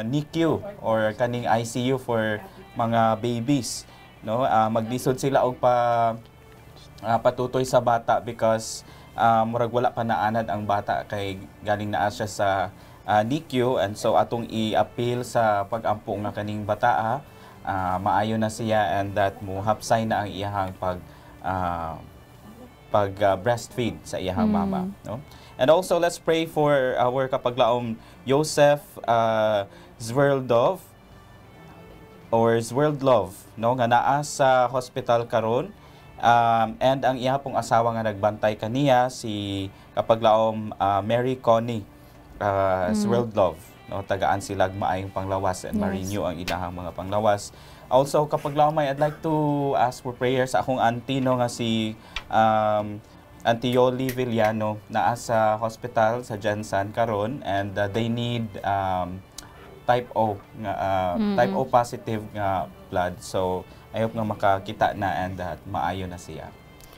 NICU or kaning ICU for mga babies, no? Maglisod sila og patutoy sa bata because murag wala pa naanad ang bata kay galing naa siya sa NICU, and so atong i-appeal sa pagampo nga kaning bata maayo na siya, and that mo hapsay na ang iyahang breastfeed sa iyahang mama, no? And also let's pray for our kapaglaom Joseph Zweldov or Zweldlov, no, nga naa sa hospital karon, and ang iya pong asawa nga nagbantay kaniya si kapaglaom Mary Connie Zweldlov, no, tagaan sila maayong panglawas and ma-renew ang ilahang mga panglawas. Also kapag lamay, I'd like to ask for prayers sa akong auntie, no, nga si Auntie Yoli Villano, na sa hospital sa Jansan karon, and they need type O type O positive nga blood. So I hope nga makakita na and maayo na siya.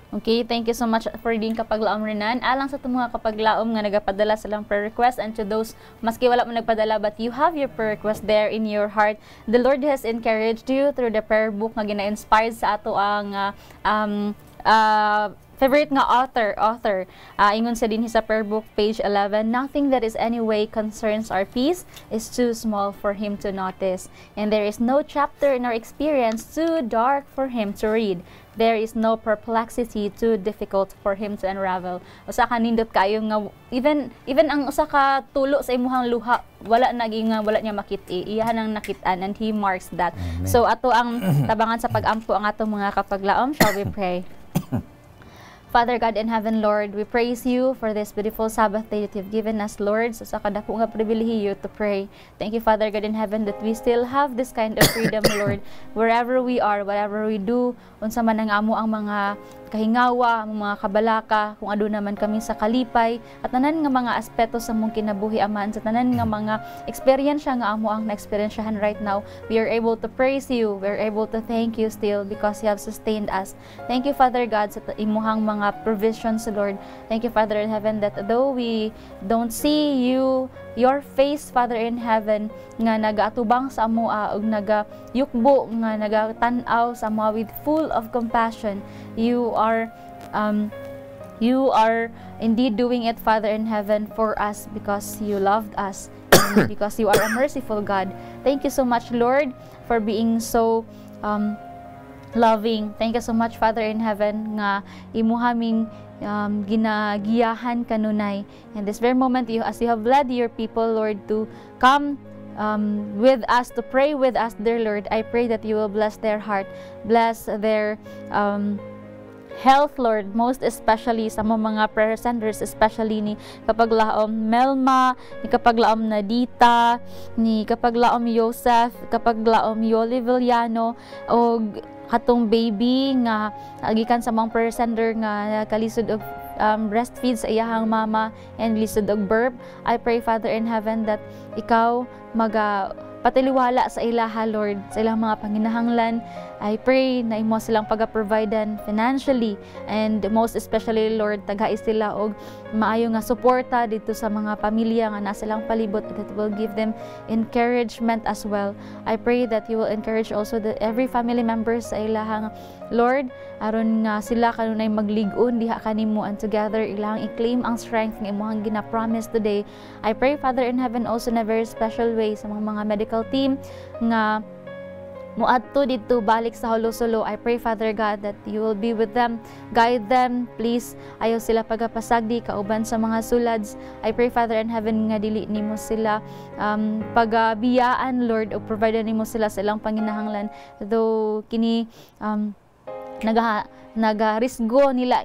Okay, thank you so much for din kapaglaom Renan. Alang sa itong mga kapaglaom nga nagapadala silang prayer request, and to those maski wala mo nagpadala but you have your prayer request there in your heart, the Lord has encouraged you through the prayer book nga gina-inspired sa ato ang favorite nga author, ingon sa din sa prayer book, page 11, nothing that is any way concerns our peace is too small for Him to notice, and there is no chapter in our experience too dark for Him to read. There is no perplexity too difficult for Him to unravel. Usa ka nindot kayo nga even ang usa ka tulo sa imuhang luha wala niya makit-i. Iya nang nakitaan, and He marks that. Amen. So ato ang tabangan sa pag-ampo ang atong mga kapaglaom. Shall we pray? Father God in heaven, Lord, we praise you for this beautiful Sabbath day that you've given us, Lord. So sa kadako nga pribilehiyo to pray. Thank you, Father God in heaven, that we still have this kind of freedom, Lord. Wherever we are, whatever we do, unsa man ang amo ang mga kahingawa, ang mga kabalaka, kung ado naman kami sa kalipay, at tanan nga mga aspeto sa mong kinabuhi, Aman, sa tanan nga mga eksperyensya nga amo ang na-eksperyensyahan right now, we are able to praise you, we are able to thank you still because you have sustained us. Thank you, Father God, sa imuhang mga provisions, Lord. Thank you, Father in heaven, that though we don't see you, your face, Father in heaven, nga nagaatubang sa amoa ug nagayukbo nga nagatanaw sa amoa with full of compassion, you are indeed doing it, Father in heaven, for us because you loved us and because you are a merciful God. Thank you so much, Lord, for being so loving. Thank you so much, Father in heaven, nga imuhaming ginagiyahan kanunay. In this very moment, as you have led your people, Lord, to come with us, to pray with us, dear Lord, I pray that you will bless their heart, bless their health, Lord, most especially sa mga prayer senders, especially ni kapaglaom Melma, ni kapaglaom Nadita, ni kapaglaom Joseph, kapaglaom Yoli Villano, o katong baby nga gikan sa mga prayer sender nga kalisod og breastfeed sa iyahang mama and lisod og burp. I pray, Father in heaven, that ikaw patiliwala sa ilaha, Lord, sa ilang mga panginahanglan. I pray na imo silang pag-providean financially, and most especially, Lord, tagais sila og maayo nga suporta dito sa mga pamilya nga nasa silang palibot, that will give them encouragement as well. I pray that you will encourage also every family members sa ilahang, Lord, aron nga sila kanunay magligon diha kanimo, and together ilang i-claim ang strength nga imong gina-promise today. I pray, Father in heaven, also in a very special way sa mga medical team nga muadto dito balik sa Holo-Solo. I pray, Father God, that you will be with them, guide them, please. Ayaw sila pagapasagdi kauban sa mga sulads. I pray, Father in heaven, nga dili nimo sila pagabiyaan, Lord, o provide nimo sila sa ilang panginahanglan, though kini girisgo nila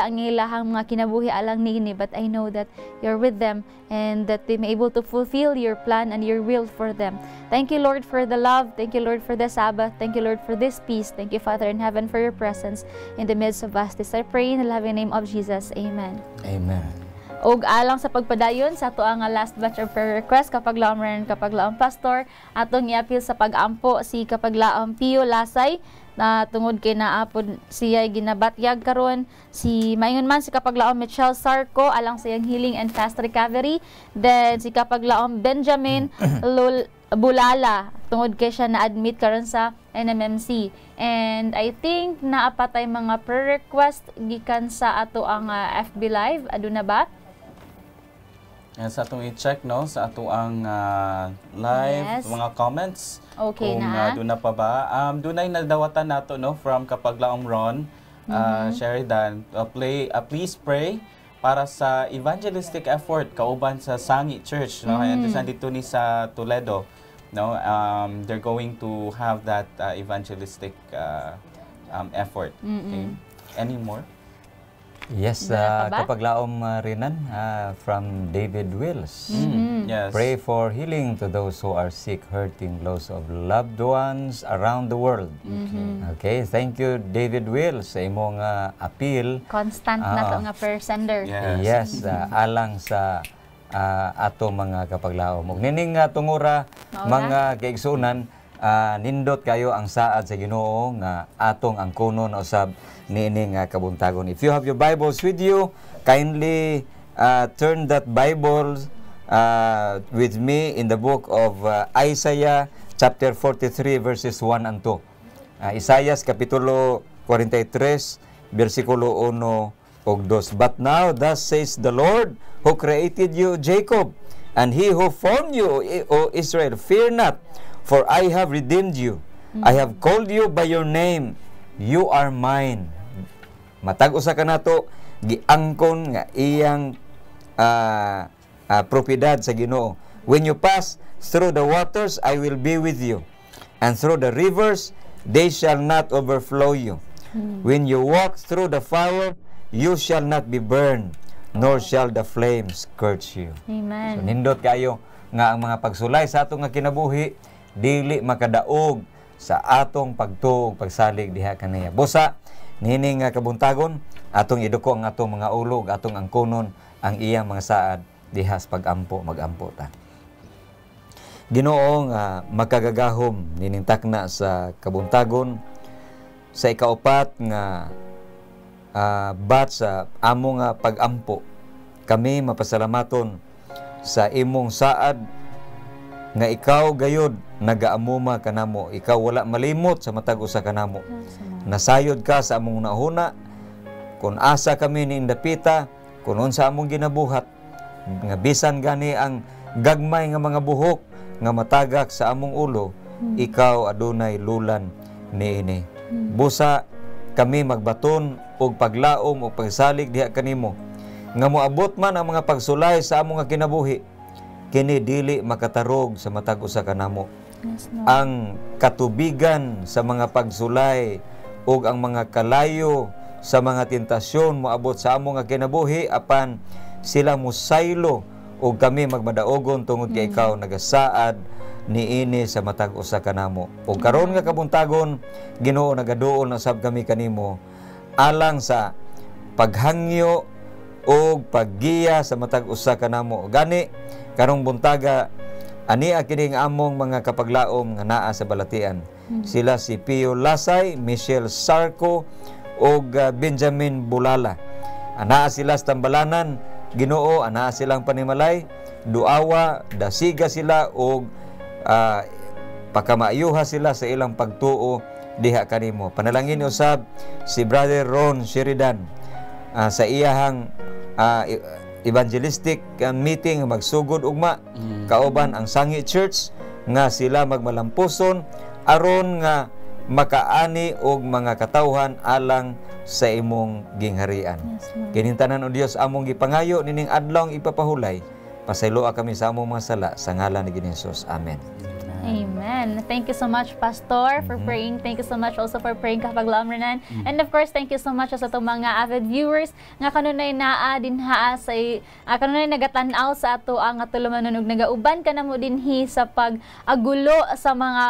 ang ilahang mga kinabuhi alang nini, but I know that you're with them and that they may able to fulfill your plan and your will for them. Thank you, Lord, for the love. Thank you, Lord, for the Sabbath. Thank you, Lord, for this peace. Thank you, Father in heaven, for your presence in the midst of us. This I pray in the loving name of Jesus. Amen. Amen. Og alang sa pagpadayon sa ato ang last batch of prayer request, kapaglaom pastor, atong i-appeal sa pag-ampo si kapaglaom Pio Lasay, na tungod kay naapod siya ginabatyag karon, si maingon man si kapaglaom Michelle Sarco alang sa iyang healing and fast recovery, then si kapaglaom Benjamin Bulala tungod kay siya na-admit karon sa NMMC. And I think naapatay mga prayer request gikan sa ato ang FB Live. Aduna ba? Sa atong i-check, no, sa ato ang live, Yes. mga comments. Okay kung na. doon na pa ba. Dunay nagdawatan nato, no, from Kapaglaom Ron, Sheridan. Please pray para sa evangelistic effort kauban sa Sangi Church, no. And dito ni sa Toledo, no. They're going to have that evangelistic effort. Okay. Any more? Yes, Wala pa ba? kapaglaom rinan from David Wills. Yes. Pray for healing to those who are sick, hurting, loss of loved ones around the world. Okay, thank you, David Wills, sa imong appeal. Constant na to nga prayer sender. Yes. Yes, alang sa ato mga kapaglaom. Ug nining tungura mga kaigsunan, nindot kayo ang saad sa Ginoo nga atong angkunon usab niining kabuntagon. If you have your Bibles with you, kindly turn that Bible with me in the book of Isaiah chapter 43 verses 1 and 2. Isaiah kapitulo 43 bersikulo 1 og 2. But now, thus says the Lord, who created you, Jacob, and he who formed you, O Israel, fear not, for I have redeemed you. I have called you by your name. You are mine. Matag usa ka nato giangkon nga iyang propiedad sa Ginoo. When you pass through the waters, I will be with you, and through the rivers, they shall not overflow you. When you walk through the fire, you shall not be burned, nor shall the flames scorch you. Amen. So, nindot kayo nga ang mga pagsulay sa atong nga kinabuhi dili makadaog sa atong pagtuog pagsalig diha kanaya. Busa nining nga kabuntagon atong iduko ang atong mga ulo, atong angkonon ang iyang mga saad diha sa pagampo, magampo ta. Ginoo nga makagagahom nining takna sa kabuntagon sa ikaupat nga batch sa amo nga pagampo. Kami mapasalamaton sa imong saad nga ikaw gayud nagaamuma kanamo. Ikaw wala malimot sa matag usa kanamo. Nasayod ka sa among nahuna kun asa kami ni indapita, kun unsa among ginabuhat nga bisan gani ang gagmay nga mga buhok nga matagak sa among ulo, ikaw adunay lulan niini. Busa kami magbaton og paglaom o pagsalig diha kanimo nga moabot man ang mga pagsulay sa among nga kinabuhi, kini dili makatarog sa matag usa kanamo. Ang katubigan sa mga pagsulay ug ang mga kalayo sa mga tentasyon moabot sa among nga kinabuhi apan sila musaylo ug kami magmadaogon tungod kay ikaw nagasaad niini sa matag usa kanamo. Ug karon nga kabuntagon, Ginoo nagaduol na sab kami kanimo alang sa paghangyo o paggiya sa matag usa kanamo. Gani karong buntaga ani kining among mga kapaglaom nga naa sa balatian. Sila si Pio Lasay, Michelle Sarco o Benjamin Bulala. Anaa sila sa tambalanan, Ginoo, anaa silang panimalay, duawa, dasiga sila o pagkamaayuha sila sa ilang pagtuo diha kanimo. Panalangin usab si Brother Ron Sheridan sa iyahang evangelistic meeting magsugod ugma kauban ang Sangi Church nga sila magmalampuson aron nga makaani og mga katawhan alang sa imong gingharian. Kinintanan o Dios among gipangayo nining adlaw ipapahulay. Pasayloa kami sa among mga sala sa ngalan ni Hesus. Amen. Amen. Thank you so much, Pastor, for praying. Thank you so much also for praying kapaglaom renan. And of course, thank you so much sa itong mga avid viewers nga kanunay naa din haa sa kanunay nagatanaw sa ato ang atulumanon ug nagauban ka na mo dinhi sa pag-agulo sa mga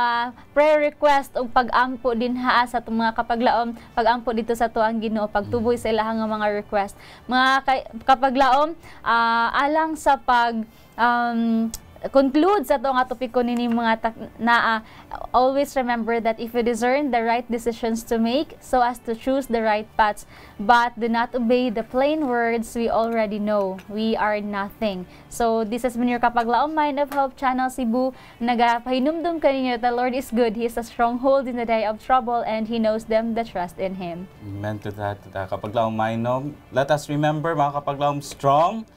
prayer request ug pag-ampo din haa sa itong mga kapaglaom, pag-ampo dito sa ato ang Ginoo, pagtuboy sa ilahang mga request. Mga kapaglaom, alang sa conclude sa itong topiko nini mga always remember that if you discern the right decisions to make so as to choose the right paths, but do not obey the plain words, we already know we are nothing. So this has been your Kapaglaom Mind of Hope Channel Cebu. Nagapahinumdum kaninyo, the Lord is good. He is a stronghold in the day of trouble, and He knows them that trust in Him. Amen to that. Kapaglaom Mind. Let us remember, mga Kapaglaom, strong,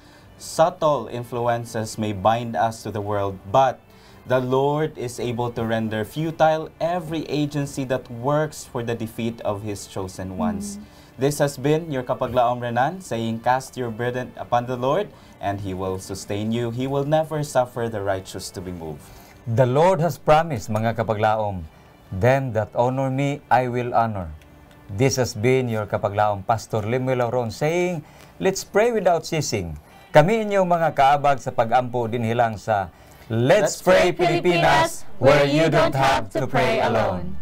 subtle influences may bind us to the world, but the Lord is able to render futile every agency that works for the defeat of His chosen ones. This has been your Kapaglaom Renan saying, cast your burden upon the Lord, and He will sustain you. He will never suffer the righteous to be moved. The Lord has promised, mga Kapaglaom, them that honor me, I will honor. This has been your Kapaglaom Pastor Lemuel Lauron saying, let's pray without ceasing. Kami inyong mga kaabag sa pag-ampo din hilang sa Let's Pray Pilipinas, where you don't have to pray alone.